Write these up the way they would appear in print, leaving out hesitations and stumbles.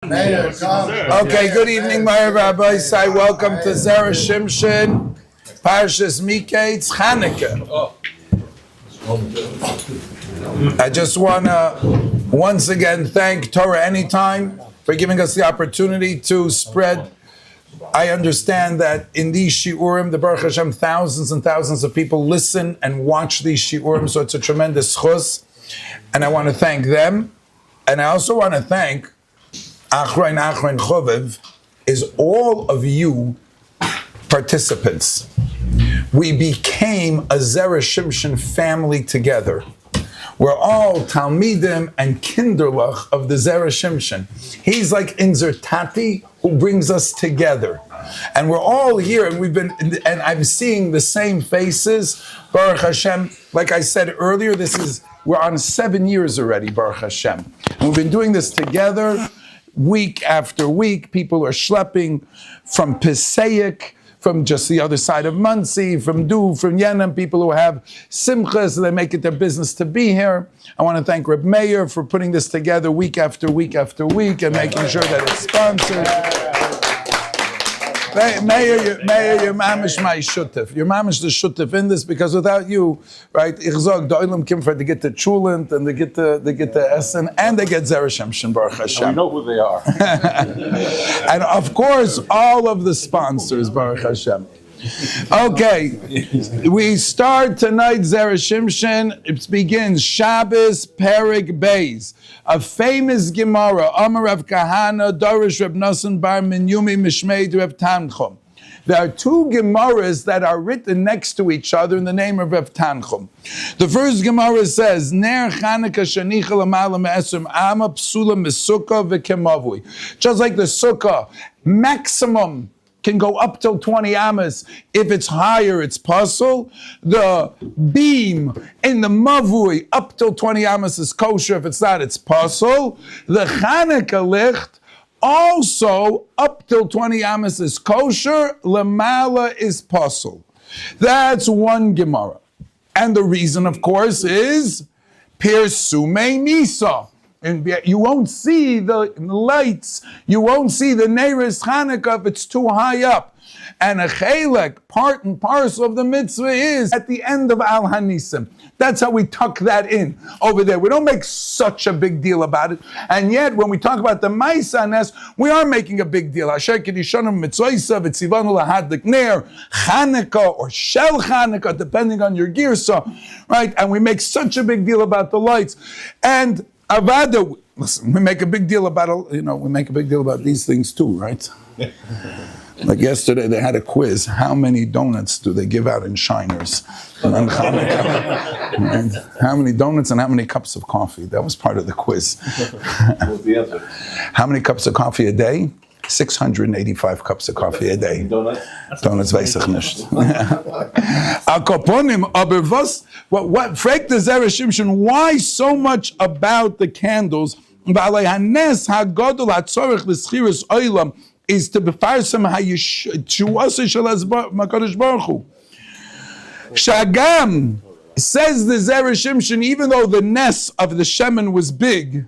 Okay, good evening, my Rabbi. Welcome to Zera Shimshon, Parshas Mikeitz, Chanukah. I just want to once again thank Torah Anytime for giving us the opportunity to spread. I understand that in these shiurim, the Berger thousands and thousands of people listen and watch these shiurim, so it's a tremendous chus, and I want to thank them. And I also want to thank Achrein Chovev is all of you participants. We became a Zera Shimshon family together. We're all Talmidim and Kinderlach of the Zera Shimshon. He's like Inzer Tati who brings us together. And we're all here, and and I'm seeing the same faces. Baruch Hashem, like I said earlier, we're on 7 years already, Baruch Hashem. And we've been doing this together. Week after week, people are schlepping from Pesach, from just the other side of Muncie, from Yemen, people who have Simcha, so they make it their business to be here. I want to thank Rabbi Meir for putting this together week after week after week and making sure that it's sponsored. Meir, your mamish my shutef. Your mamish the shutef in this, because without you, right? Ich sag, the oilam kim for to get the chulent and they get the essen and they get Zera Shimshon Baruch Hashem. We know who they are. And of course, all of the sponsors Baruch Hashem. Okay, we start tonight Zera Shimshon. It begins Shabbos Perek Beis, a famous Gemara. Amar Rav Kahana Darish Reb Nosson Bar Minyumi Mishmei Rav Tanchum. There are two Gemaras that are written next to each other in the name of Rav Tanchum. The first Gemara says, Ner Chanukah Shanicha Lamala Me'esrim Ama Psula Mesukah V'Kemavui. Just like the Sukkah, maximum can go up till 20 amas. If it's higher, it's puzzle. The beam in the mavui up till 20 amas is kosher. If it's not, it's puzzle. The Chanukah licht also up till 20 amas is kosher. Lamala is puzzle. That's one Gemara. And the reason, of course, is Pirsume Misa. And you won't see the lights, you won't see the Neiris Chanukah if it's too high up. And a chelek, part and parcel of the mitzvah, is at the end of Al Hanisim. That's how we tuck that in over there. We don't make such a big deal about it. And yet, when we talk about the Maisanes, we are making a big deal. Asher Kedishanim Mitzvah V'tzivanu Lahadlik Ner Chanukah or Shel Chanukah, depending on your girsa, right? And we make such a big deal about the lights. And Avada, listen, we make a big deal about these things too, right? Like yesterday, they had a quiz. How many donuts do they give out in Shiners? On Chanukah, right? How many donuts and how many cups of coffee? That was part of the quiz. What was the answer? How many cups of coffee a day? 685 cups of coffee a day. Donuts weiß ich nicht. Aber what fragt the Zera Shimshon, why so much about the candles? Is to befarsam hayeshuasa shalas makadosh baruch hu. Shagam says the Zera Shimshon, even though the ness of the shemen was big.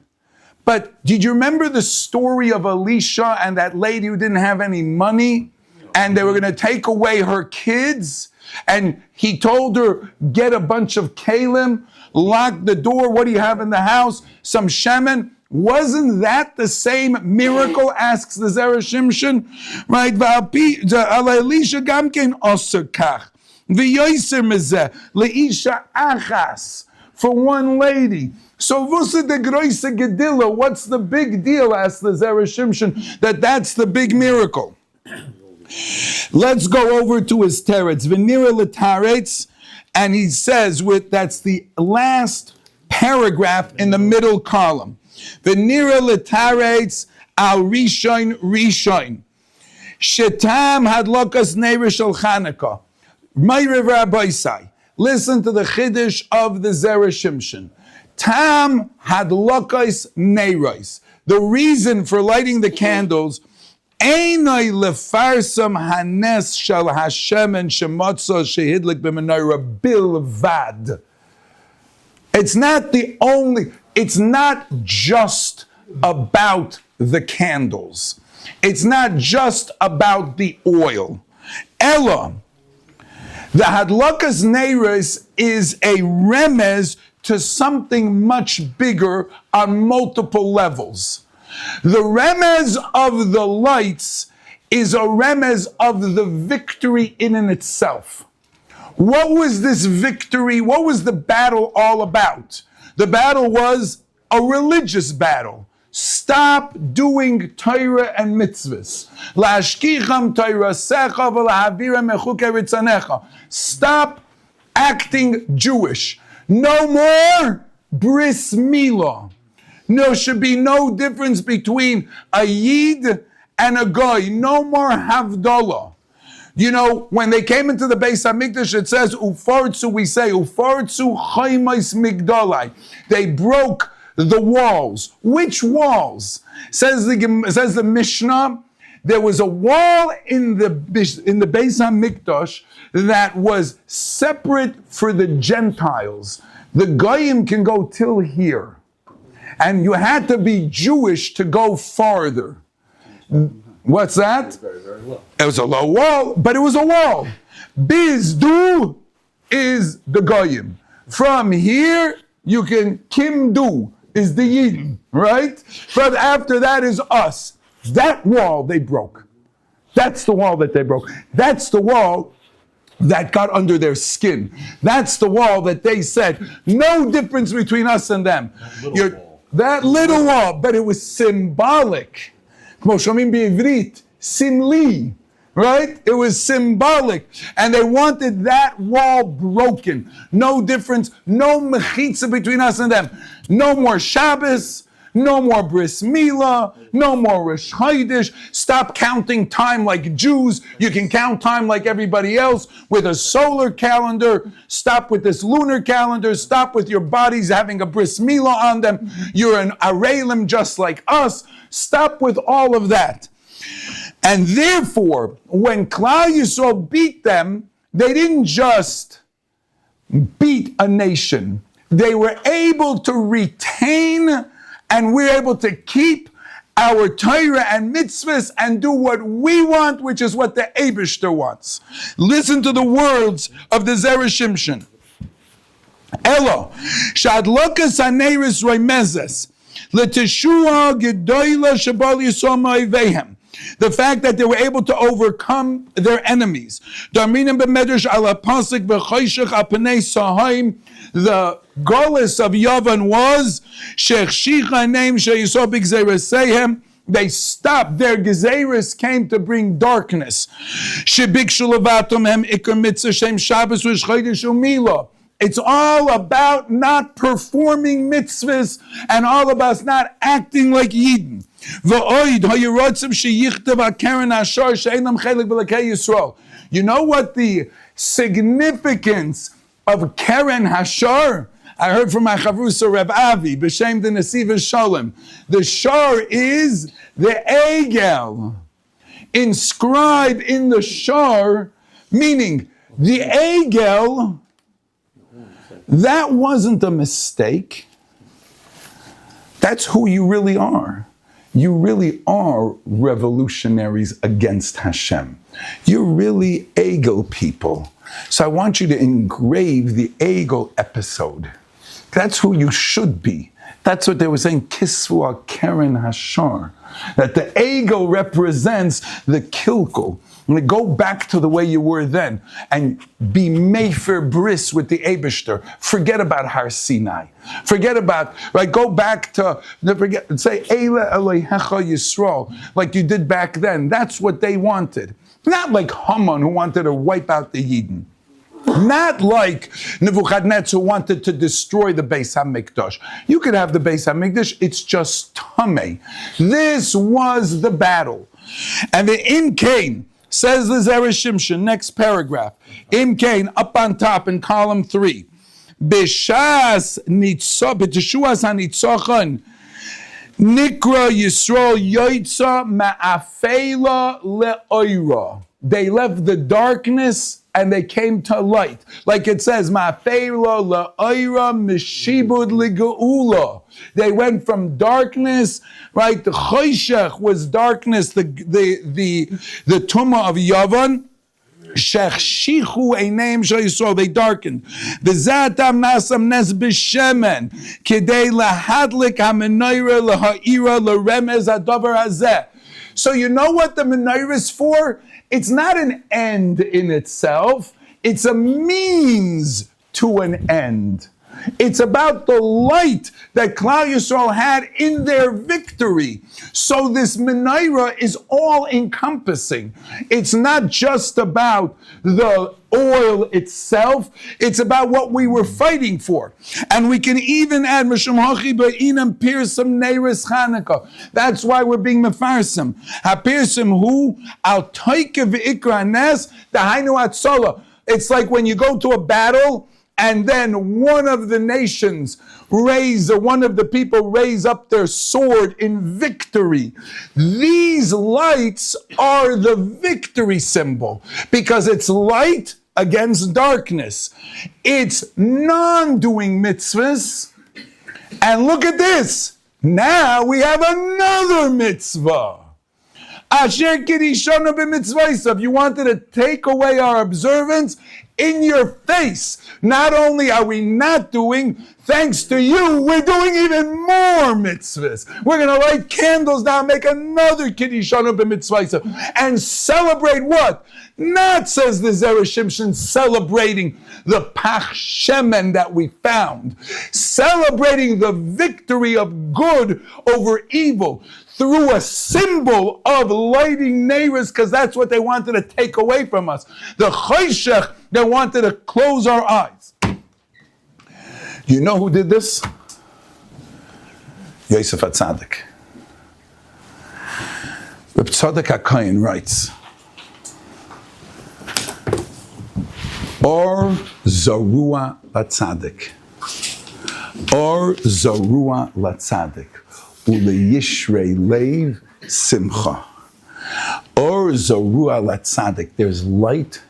But did you remember the story of Elisha and that lady who didn't have any money and they were going to take away her kids? And he told her, get a bunch of kalim, lock the door. What do you have in the house? Some shemen. Wasn't that the same miracle, asks the Zera Shimshon? Right? Elisha gamkein oser kach. V'yoser mezeh leisha achas. For one lady. So vusa de groise gedilla, what's the big deal, asks the Zera Shimshon, that's the big miracle. Let's go over to his teretz. V'nira l'taretz, and he says, that's the last paragraph in the middle column. V'nira l'taretz al rishon. Shetam hadlokas neiris shel Chanukah. Ma'ariv Rabbi Sai. Listen to the chiddush of the Zera Shimshon. Tam hadlokos neiros. The reason for lighting the candles, einay lefarsam hanes shel Hashem and shemotza shehidlik b'menorah bilvad. It's not just about the candles. It's not just about the oil. Ella, the hadlakas neiros is a remez to something much bigger on multiple levels. The remez of the lights is a remez of the victory in and itself. What was this victory? What was the battle all about? The battle was a religious battle. Stop doing Torah and mitzvahs. La'ashkicham Torah-secha v'lahavira mechuke ritzanecha. Stop acting Jewish. No more bris milah. There should be no difference between a yid and a goy. No more havdalah. You know, when they came into the Beis HaMikdash, it says, Ufartzu, we say, Ufartzu chaymais migdalai. They broke the walls. Which walls? Says the Mishnah, there was a wall in the Beis HaMikdash that was separate for the Gentiles. The Goyim can go till here. And you had to be Jewish to go farther. What's that? Very, very low. It was a low wall, but it was a wall. Bizdu is the Goyim. From here, you can Kimdu is the Yidden, right? But after that is us. That wall they broke. That's the wall that they broke. That's the wall that got under their skin. That's the wall that they said, no difference between us and them. That little wall, but it was symbolic. Simli, right? It was symbolic. And they wanted that wall broken. No difference, no mechitza between us and them. No more Shabbos, no more bris milah, no more Rosh Chodesh. Stop counting time like Jews. You can count time like everybody else with a solar calendar. Stop with this lunar calendar. Stop with your bodies having a bris milah on them. You're an arelim just like us. Stop with all of that. And therefore, when Klal Yisrael beat them, they didn't just beat a nation. They were able to retain and we're able to keep our Torah and mitzvahs and do what we want, which is what the Eibishter wants. Listen to the words of the Zera Shimshon. Elo, shadlokas haneris roimezes, leteshua gedoyla shabal yisrael ma'ovehem. The fact that they were able to overcome their enemies. Darminim b'medrash ala pasuk v'choshech apnei sahaim. The golis of Yavan was shechshicha name sheyisol b'gzeresehem. They stopped. Their gezeres came to bring darkness. Shebikshu levatum hem ikar mitzvah shem Shabbos v'Rosh Chodesh u'milah. It's all about not performing mitzvahs and all about not acting like Yidden. You know what the significance of Keren Hashar? I heard from my chavrusa Reb Avi, b'shem the Nesiva Sholem. The shar is the egel. Inscribed in the shar, meaning the egel, that wasn't a mistake. That's who you really are. You really are revolutionaries against Hashem. You're really Egel people. So I want you to engrave the Egel episode. That's who you should be. That's what they were saying, Kisvu Keren Hashar. That the Egel represents the Kilkel. And go back to the way you were then and be Mefer Bris with the Eibishter. Forget about Har Sinai. Forget about, right? Go back to, say, Eila Elohecha Yisrael, like you did back then. That's what they wanted. Not like Haman who wanted to wipe out the Yidden. Not like Nebuchadnezzar who wanted to destroy the Beis HaMikdash. You could have the Beis HaMikdash, it's just Tameh. This was the battle. And the Im Kain, says the Zera Shimshon, next paragraph. Im Kain, up on top in column 3. B'Teshuas HaNitzochan, Nikra Yisrael Yoitza Ma'afela Le'oira. They left the darkness and they came to light. Like it says, Ma'afeira la'oira mishibud ligeula. They went from darkness, right? The choshech was darkness, the tumah of Yavan. Shechshichu a name Yisrael, they darkened. V'zatam nasam nes b'shemen kidei lahadlik hamenayra laha'ira laremez hadavar hazeh. So you know what the menorah is for? It's not an end in itself. It's a means to an end. It's about the light that Klal Yisrael had in their victory. So this menorah is all encompassing. It's not just about the oil itself. It's about what we were fighting for. And we can even add Mishum Hachi Ba'inam Pirsum Neiris Chanukah. That's why we're being mefarsim. HaPirsum Hu Al Toike V'ikra Nes Dahainu Atzola. It's like when you go to a battle and then one of the nations one of the people raise up their sword in victory. These lights are the victory symbol because it's light against darkness. It's non-doing mitzvahs. And look at this. Now we have another mitzvah. Asher kirishana b'mitzvah. If you wanted to take away our observance, in your face. Not only are we not doing, thanks to you, we're doing even more mitzvahs. We're going to light candles now, make another Kiddush b'mitzvah, and celebrate what? Not, says the Zera Shimshon, celebrating the Pach Shemen that we found. Celebrating the victory of good over evil through a symbol of lighting neighbors, because that's what they wanted to take away from us. The choshech, they wanted to close our eyes. You know who did this? Yosef HaTzadik. Rabbi Tzadok HaKohen writes, Or Zarua LaTzadik. Or Zarua LaTzadik. Ule Yishrei Leiv Simcha. Or Zarua LaTzadik. There's light.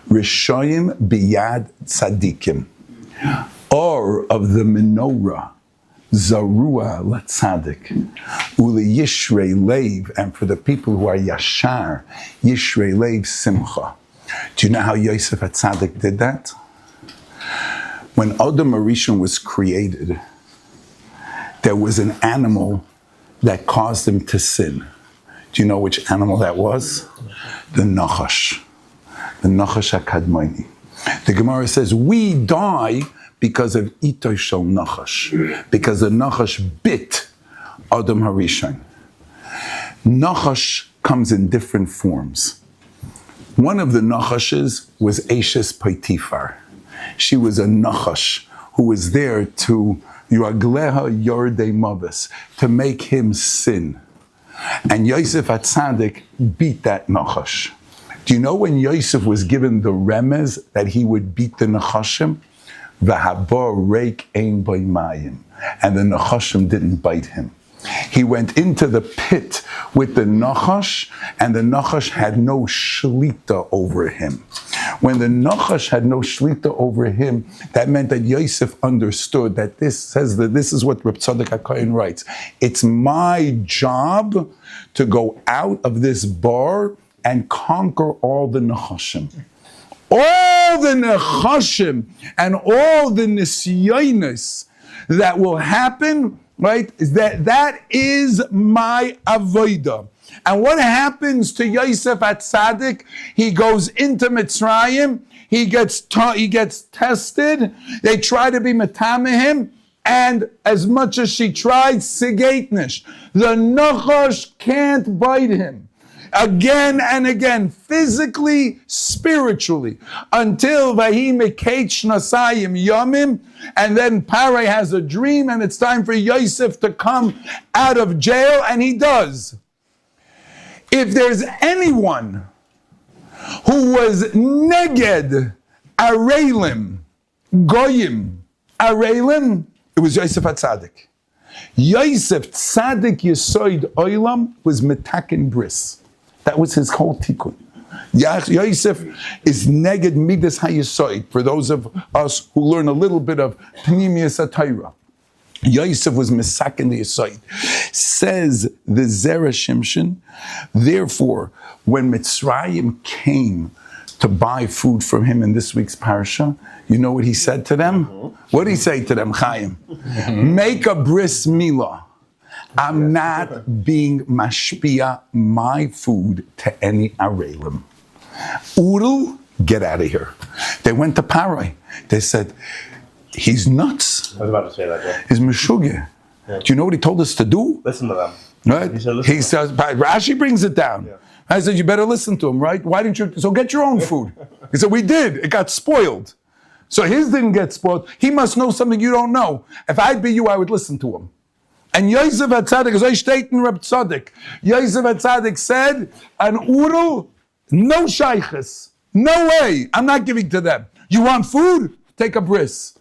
Rishoyim Biyad Tzadikim. Or of the menorah. Zarua LaTzadik. Ule Yishrei Leiv. And for the people who are Yashar. Yishrei Leiv Simcha. Do you know how Yosef HaTzadik did that? When Adam Arishon was created, there was an animal that caused him to sin. Do you know which animal that was? The Nachash. The Nachash HaKadmoni. The Gemara says, we die because of Itoy Shel Nachash. Because the Nachash bit Adam Harishon. Nachash comes in different forms. One of the Nachashes was Eshes Potifar. She was a Nachash who was there to Yagleha Yordei Mavis, to make him sin. And Yosef HaTzadik beat that Nachash. Do you know when Yosef was given the remez that he would beat the Nachashim? V'habor reik ein b'mayim. And the Nachashim didn't bite him. He went into the pit with the Nachash, and the Nachash had no shlita over him. When the Nachash had no shlita over him, that meant that Yosef understood that this is what Rabbi Tzadok HaKohen writes. It's my job to go out of this bar and conquer all the Nachashim. All the Nachashim and all the Nisyonos that will happen, right, that is my avodah. And what happens to Yosef HaTzadik? He goes into Mitzrayim, he gets tested, they try to be metame him, and as much as she tried, sigatnish. The Nachash can't bite him. Again and again, physically, spiritually, until Vahi Mikeitz Nasayim Yomim, and then Paray has a dream, and it's time for Yosef to come out of jail, and he does. If there's anyone who was neged Arelim, Goyim, Arelim, it was Yosef HaTzadik. Yosef Tzadik Yesoid Oilam was Metakin Bris. That was his whole tikkun. Yosef is neged midas hayisoid. For those of us who learn a little bit of Pnimius Torah, Yosef was misak in the yisoid. Says the Zera Shimshon, therefore, when Mitzrayim came to buy food from him in this week's parsha, you know what he said to them? What did he say to them, Chaim? Make a bris milah. I'm not being mashpia my food to any arelim. Urul, get out of here. They went to Parai. They said, he's nuts. I was about to say that, yeah. He's meshugeh. Do you know what he told us to do? Listen to them. Right? He says, Rashi brings it down. Yeah. I said, you better listen to him, right? Why didn't you? So get your own food. He said, we did. It got spoiled. So his didn't get spoiled. He must know something you don't know. If I'd be you, I would listen to him. And Yosef HaTzadik, as I state in Reb Tzadik, Yosef HaTzadik said, an urul, no shaykhis. No way. I'm not giving to them. You want food? Take a bris.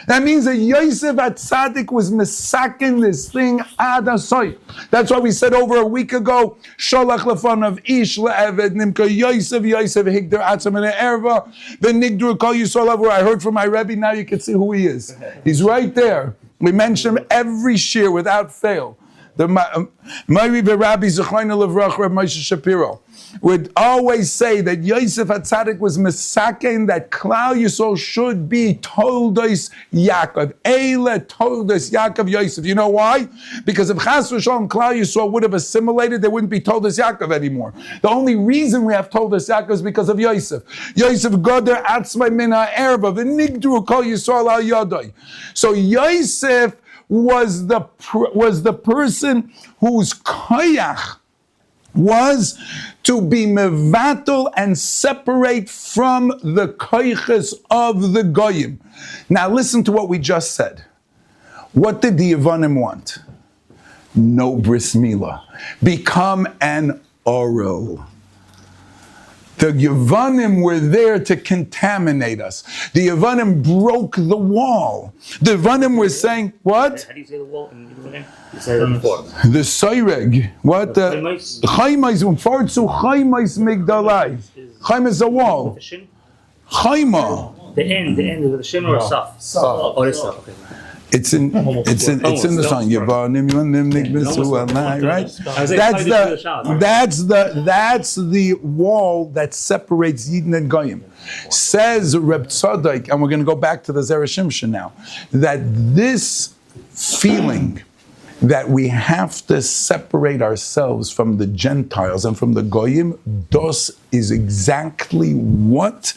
That means that Yosef HaTzadik was misakin this thing ad asoy. That's why we said over a week ago, Sholach lefanav ish le'eved nimka Yosef higder atzam and erva the nigdur kol yisrael. Where I heard from my Rebbe, now you can see who he is. He's right there. We mention him every shir without fail. The my Rabbi Chaim Kanievski, Rabbi Moshe Shapiro, would always say that Yosef HaTzadik was misaken that Klal Yisrael should be Toldos Yaakov. Eile Toldos Yaakov Yosef. You know why? Because if Chas v'Shalom Klal Yisrael would have assimilated, there wouldn't be Toldos Yaakov anymore. The only reason we have Toldos Yaakov is because of Yosef. Yosef Goder Atzmai Min HaErba V'Nigdu Kol Yisrael Al Yodai. So Yosef was the person whose koyach was to be mevatel and separate from the koyches of the goyim. Now listen to what we just said. What did the Yevanim want? No bris milah. Become an orel. The Yevanim were there to contaminate us. The Yevanim broke the wall. The Yevanim were saying, what? How do you say the wall in Yevanim? You said it before. The Soireg. What? Chaimais. Fartzu Chaimais Migdalai. Chaim is a wall. Chaima. The end of the Shem or Saf? Oh, it's Saf. Okay. It's in the song. Yevanim right? That's the wall that separates Yidden and Goyim. Says Reb Tzadik, and we're going to go back to the Zera Shimshon now, that this feeling that we have to separate ourselves from the Gentiles and from the Goyim, dos is exactly what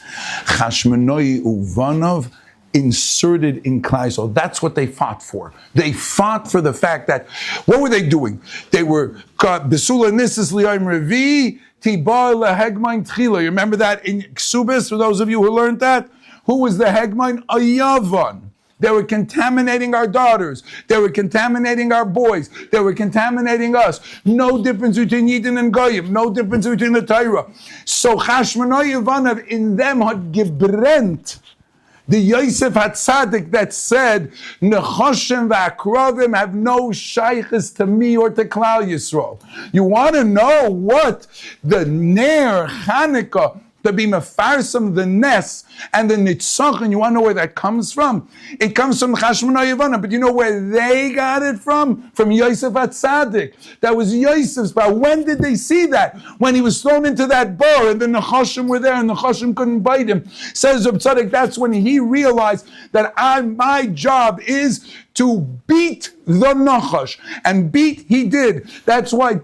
Chashmonai Uvanov inserted in Klal Yisrael. That's what they fought for. They fought for the fact that, what were they doing? They were Besula Nisis Li'ayim Revi Tibar LeHegmain Tchila. You remember that in Ksubis, for those of you who learned that? Who was the Hegmain? A Yavan. They were contaminating our daughters. They were contaminating our boys. They were contaminating us. No difference between Yidden and Goyim. No difference between the Torah. So Chashmonai Yevanav in them had gebrennt the Yosef HaTzadik that said, Nechoshem v'akrovim have no shaykhs to me or to Klal Yisrael. You want to know what the Ner Chanukah, to be mefarsam the Nes and the Nitzachon, you want to know where that comes from? It comes from Chashmonai Yevana, but you know where they got it from? From Yosef HaTzadik. That was Yosef's power. When did they see that? When he was thrown into that bar and the Nechoshim were there and the Nechoshim couldn't bite him. Says Reb Tzadik, that's when he realized that my job is to beat the Nechosh. And beat he did. That's why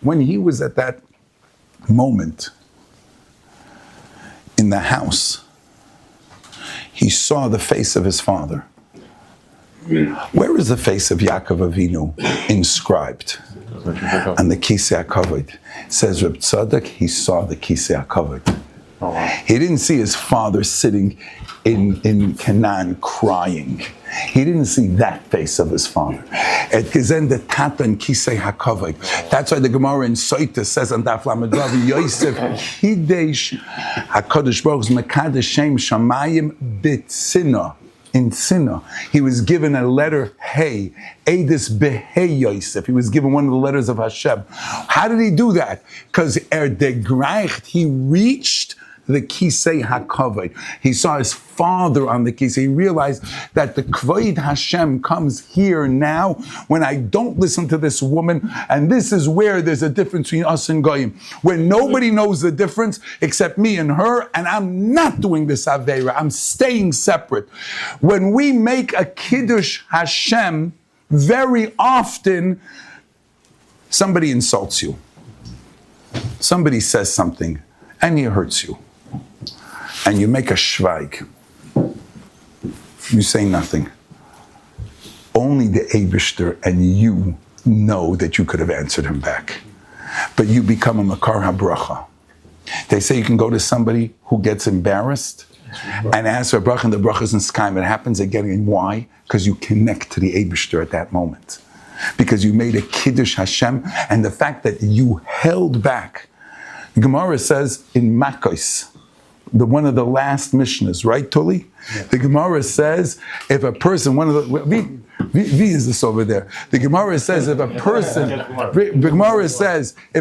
when he was at that moment in the house, he saw the face of his father. Where is the face of Yaakov Avinu inscribed? On the Kisei HaKavod. Says Reb Tzadik, he saw the Kisei HaKavod. He didn't see his father sitting in Canaan crying. He didn't see that face of his father. That's why the Gemara in Soita says on Daf Lamed Vav, Yosef Hidesh HaKadosh Baruch Hu Mekadesh Shem Shamayim B'Tzina. in Sinna. He was given a letter, Hey, Edis Behei Yosef. He was given one of the letters of Hashem. How did he do that? Because he reached the Kisei HaKavod. He saw his father on the Kisei. He realized that the Kvod Hashem comes here now when I don't listen to this woman. And this is where there's a difference between us and Goyim. Where nobody knows the difference except me and her, and I'm not doing this Aveira. I'm staying separate. When we make a Kiddush Hashem, very often somebody insults you. Somebody says something and he hurts you. And you make a shvaig. You say nothing. Only the Eibishter and you know that you could have answered him back. But you become a makar habracha. They say you can go to somebody who gets embarrassed and ask for a bracha, and the bracha isn't skaim. It happens again. Why? Because you connect to the Eibishter at that moment. Because you made a Kiddush Hashem, and the fact that you held back. The Gemara says in Mikeitz, one of the last Mishnahs, right, Tuli? Yeah. The Gemara says, if a person, V is this over there. The Gemara says, if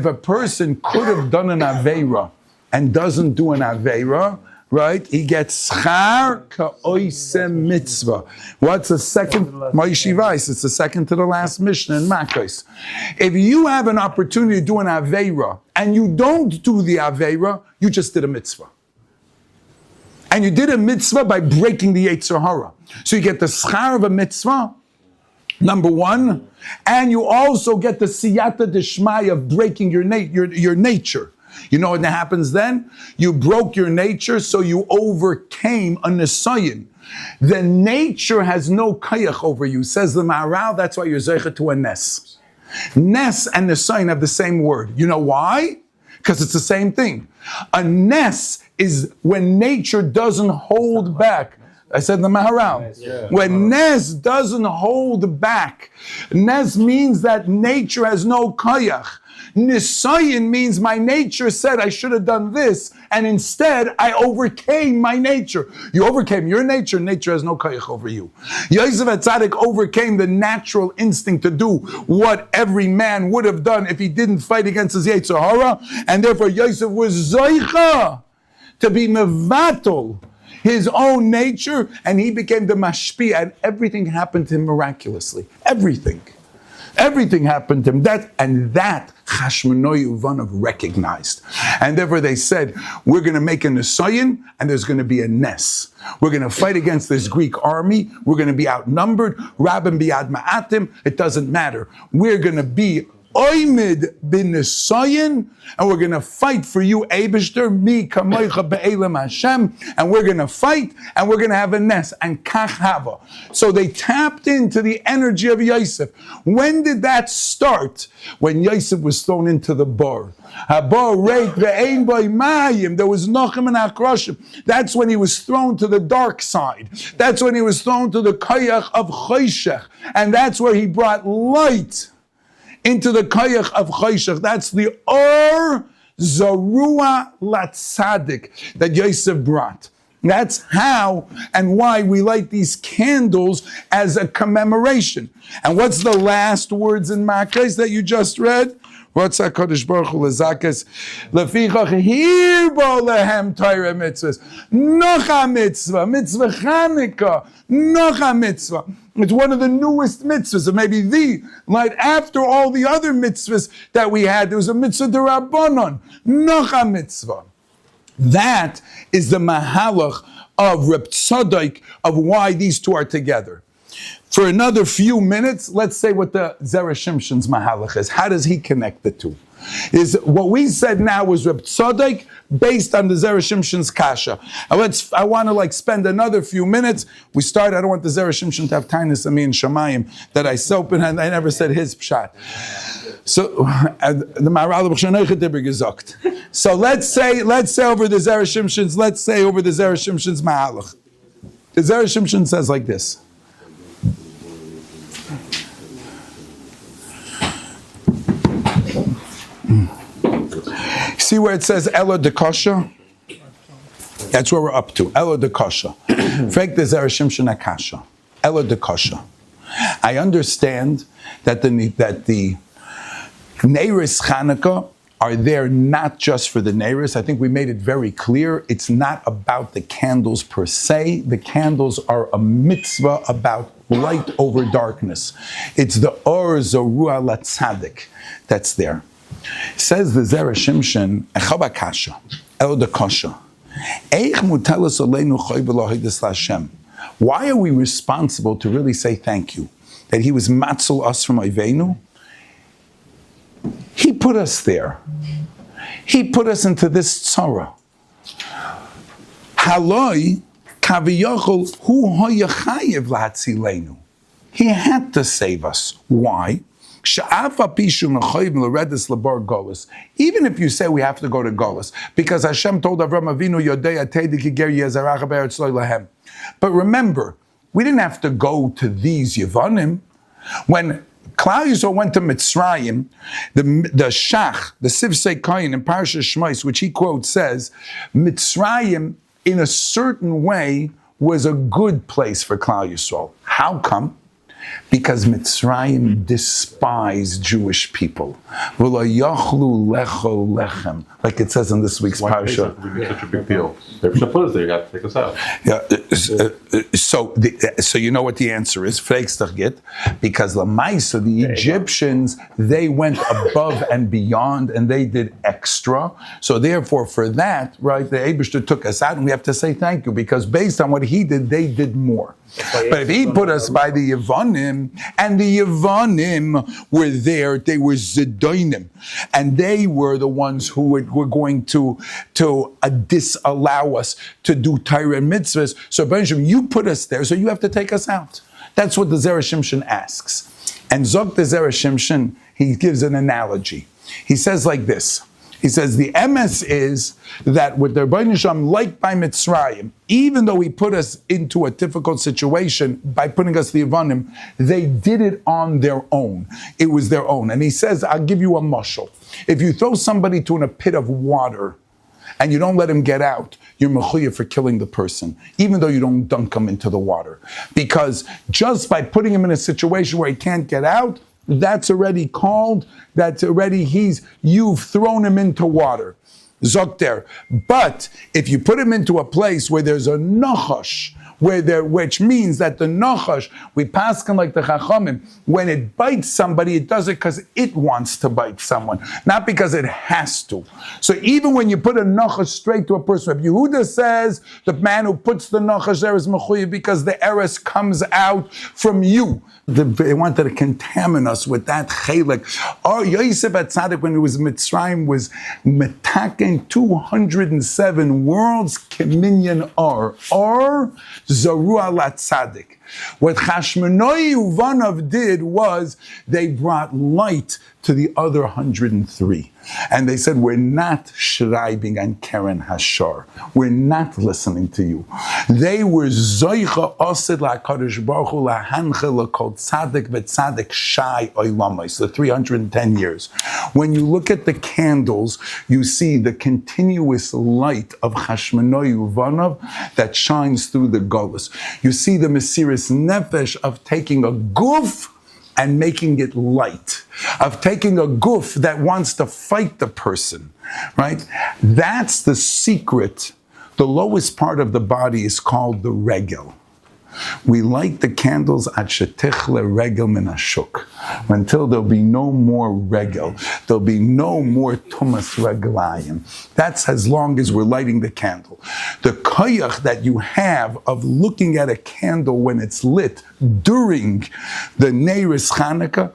a person could have done an Aveira and doesn't do an Aveira, right, he gets schar ka'oisem mitzvah. What's the second? Ma'ishivais. It's the second to the last Mishnah in Makos. If you have an opportunity to do an Aveira and you don't do the Aveira, you just did a mitzvah. And you did a mitzvah by breaking the Yetzer Hara. So you get the schar of a mitzvah, number one, and you also get the siyata deshmai of breaking your nature. You know what happens then? You broke your nature, so you overcame a nesayin. The nature has no kayach over you, says the Maharal. That's why you're zeicha to a nes. Nes and nesayin have the same word. You know why? Because it's the same thing. A nes is when nature doesn't hold back. I said the Maharal. Yeah. When nes doesn't hold back, nes means that nature has no kayach. Nisayin means my nature said I should have done this, and instead I overcame my nature. You overcame your nature, nature has no kayach over you. Yosef HaTzadik overcame the natural instinct to do what every man would have done if he didn't fight against his Yetzer Hara, and therefore Yosef was zoicha to be mevatol his own nature, and he became the mashpi, and everything happened to him miraculously. Everything happened to him. That Chashmonoi Uvanov recognized. And therefore they said, we're going to make a Nesayin, and there's going to be a Nes. We're going to fight against this Greek army. We're going to be outnumbered. Rabim biad ma'atim. It doesn't matter. We're going to be Oimid bin Nesayin, and we're going to fight for you, Eibishter, mi kamoicha be'elam Hashem, and we're going to fight, and we're going to have a nes, and kach hava. So they tapped into the energy of Yosef. When did that start? When Yosef was thrown into the bar. There was nochem and akroshim. That's when he was thrown to the dark side. That's when he was thrown to the koyach of choshech, and that's where he brought light into the koyach of choshech. That's the or zarua latzadik that Yosef brought. That's how and why we light these candles as a commemoration. And what's the last words in Mikeitz that you just read? What's HaKadosh Baruch Hu lezakas? Lefichach hirbo lehem Torah mitzvahs. Nocha mitzvah, mitzvah Chanukah, nocha mitzvah. It's one of the newest mitzvahs, or maybe right after all the other mitzvahs that we had, there was a mitzvah d'Rabbanan, nocha mitzvah. That is the mahalach of Reb Tzadok, of why these two are together. For another few minutes, let's say what the Zera Shimshon's mahalach is. How does he connect the two? Is what we said now was Reb Tzadok based on the Zera Shimshon's kasha. I want to spend another few minutes. We started. I don't want the Zera Shimshon to have tinus of me and Shamayim that I soap and I never said his pshat. So the Maharal gesagt. So let's say over the Zera Shimshon's. Let's say over the Zera Shimshon's mahalach. The Zera Shimshon says like this. See where it says Elo de Kosha? That's where we're up to. Elo de Kosha. Frek the Zera Shimshon Akasha, Ela de Kasha. I understand that the Neiris Chanukah are there not just for the Neiris. I think we made it very clear. It's not about the candles per se. The candles are a mitzvah about light over darkness. It's the Or Zorua Latzadik that's there. Says the Zera Shimshon, Echaba Kasha, El de Kasha. Why are we responsible to really say thank you? That he was matzil us from Avenu? He put us there. He put us into this tzara. Haloi kaviyachol hu hoyachayev lahatzilenu. He had to save us. Why? Even if you say we have to go to Golis, because Hashem told Avram Avinu, Yodei Atei Kiger Yezarach Be'eretz Lo Lahem. But remember, we didn't have to go to these Yevonim. When Klal Yisrael went to Mitzrayim, the Shach, the Sivsei Kayin in Parshas Shmos, which he quotes, says, Mitzrayim, in a certain way, was a good place for Klal Yisrael. How come? Because Mitzrayim despised Jewish people. Like it says in this week's Parsha. Such a big deal. They're supposed they got to take us out. Yeah, so you know what the answer is. Because the Egyptians, they went above and beyond and they did extra. So therefore for that, right, the Eibishter took us out and we have to say thank you because based on what he did, they did more. But if he put us by the Yevonim, and the Yevonim were there, they were Zedonim, and they were the ones who were going to disallow us to do Torah and mitzvahs. So Benjamin, you put us there, so you have to take us out. That's what the Zera Shimshon asks. And Zok the Zera Shimshon, he gives an analogy. He says like this. He says the MS is that with the Rebbeinu Shalom, like by Mitzrayim, even though he put us into a difficult situation by putting us the Yevonim, they did it on their own. It was their own. And he says, I'll give you a mashal. If you throw somebody in a pit of water and you don't let him get out, you're mechuyev for killing the person, even though you don't dunk him into the water. Because just by putting him in a situation where he can't get out, you've thrown him into water. Zokter. But if you put him into a place where there's a nachash, which means that the nachash, we pass him like the chachamim, when it bites somebody, it does it because it wants to bite someone, not because it has to. So even when you put a nachash straight to a person, Rabbi Yehuda says the man who puts the nachash there is mechuyev because the eres comes out from you. They wanted to contaminate us with that chelik. Or Yosef HaTzadik, when he was Mitzrayim, was metaken 207 worlds, Keminyan or Zarua Latzadik. What Chashmonai Uvanav did was they brought light to the other 103. And they said, we're not schreibing on Keren Hashar. We're not listening to you. They were Zoicha Osid LaKadosh Baruch Hu LaHancha LaKol Tzadik VeTzadik Shai Oilamais, the 310 years. When you look at the candles, you see the continuous light of Chashmonai Uvanav that shines through the Golus. You see the Mesiris Nefesh of taking a guf and making it light, of taking a guf that wants to fight the person, right? That's the secret. The lowest part of the body is called the regel. We light the candles at shetichle regel min hashuk, until there'll be no more regel. There'll be no more tumas reglayim. That's as long as we're lighting the candle. The koyach that you have of looking at a candle when it's lit during the Neiris Chanukah,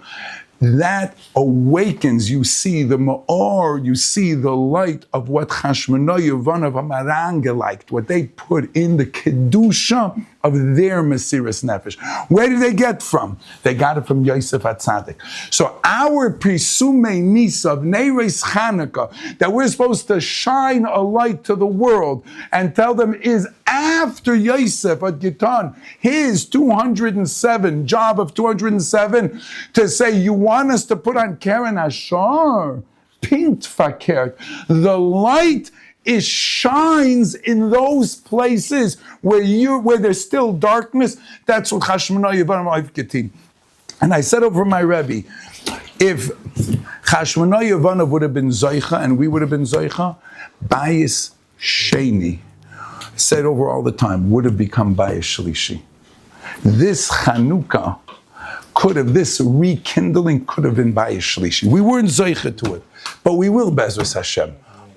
that awakens, you see the ma'or, you see the light of what Chashmonai Yevanav Hamaranga liked, what they put in the kedusha of their Mesiris Nefesh. Where did they get from? They got it from Yosef HaTzadik. So our Prisume Nisa of Neiris Chanukah, that we're supposed to shine a light to the world and tell them is after Yosef at Gitan, his 207, job of 207, to say, you want us to put on Keren Hashar? Pint fakert. The light it shines in those places where there's still darkness. That's what Chashmonai Yevanim Oivketin. And I said over my Rebbe, if Chashmonai Yevanim would have been Zoicha and we would have been Zoicha, Bayis Sheni, I said over all the time, would have become Bayis Shlishi. This Chanukah this rekindling could have been Bayis Shlishi. We weren't Zoicha to it, but we will, Bezos Hashem.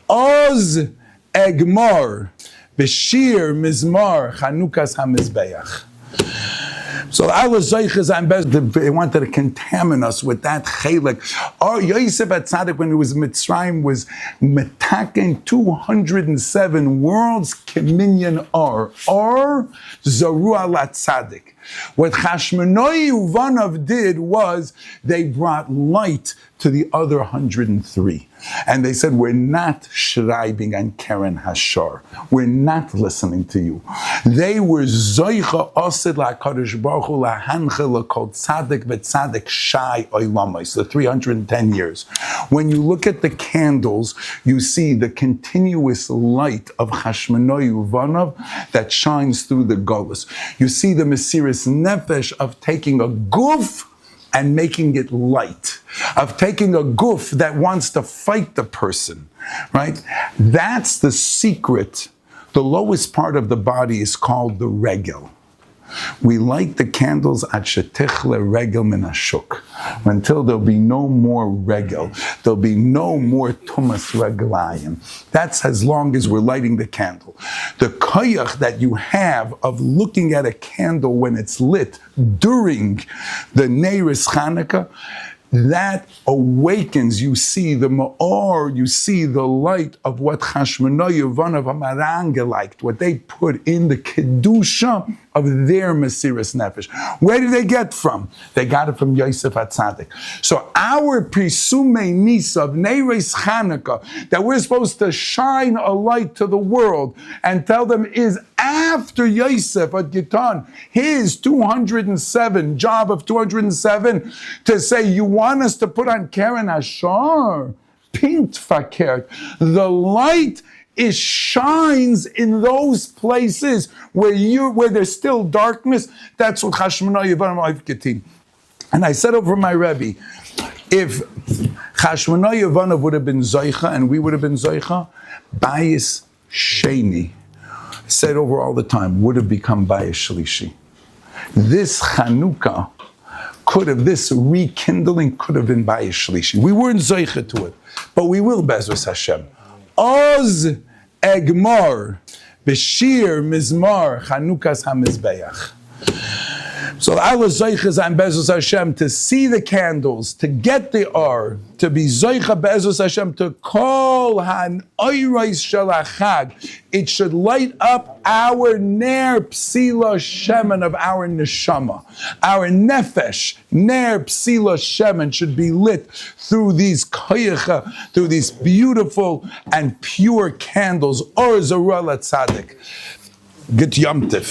Oz Egmar, Beshir Mizmar, Chanukah's HaMizbeach. So Allah Zoiches and Bez, they wanted to contaminate us with that chelik. Or Yosef at Tzaddik, when he was Mitzrayim, was metaken 207 worlds Keminyan or Zaru ala Tzaddik. What Chashmonai Uvanav did was they brought light to the other 103. And they said, we're not shribing on Keren Hashar. We're not listening to you. They were Zoicha Osid LaKadosh Baruch Hu LaHanche LaKol Tzaddik V'Tzaddik Shai Oilamais, the 310 years. When you look at the candles, you see the continuous light of Chashmonai Uvanav that shines through the Golus. You see the Mesiris Nefesh of taking a guf and making it light, of taking a guf that wants to fight the person, right? That's the secret. The lowest part of the body is called the regel. We light the candles at shetichle regel min hashuk, until there'll be no more regel, there'll be no more tumas reglayim. That's as long as we're lighting the candle. The koyach that you have of looking at a candle when it's lit during the Neiris Chanukah, that awakens, you see the ma'or, you see the light of what Chashmonai Yevanav HaMaranga liked, what they put in the Kedusha of their Mesiris Nefesh. Where did they get from? They got it from Yosef HaTzadik. So our Prisume Nisa of Neiris Chanukah, that we're supposed to shine a light to the world and tell them is after Yosef at Gitan, his 207, job of 207, to say, you want us to put on Keren Hashar, Pint Fakert. The light shines in those places where there's still darkness. That's what Chashmonai Yevanim Oivketin. And I said over my Rebbe, if Chashmonai Yevanim would have been Zoicha and we would have been Zoicha, Bayis Sheni, I said over all the time, would have become Bayis Shlishi. This Chanukah this rekindling could have been Bayis Shlishi. We weren't Zoicha to it, but we will, Bezos Hashem. Oz Egmar, Beshir Mizmar, Chanukah's HaMizbeach. So Allah Zoiches and Bezos Hashem to see the candles, to get the or, to be Zoicha Bezos Hashem, to call Han Oyrais Shalachag. It should light up our Ner Psila Shemen of our Neshama. Our Nefesh, Ner Psila Shemen should be lit through these koyecha, through these beautiful and pure candles. Or Zarala Tzaddik. Get Yom Tif.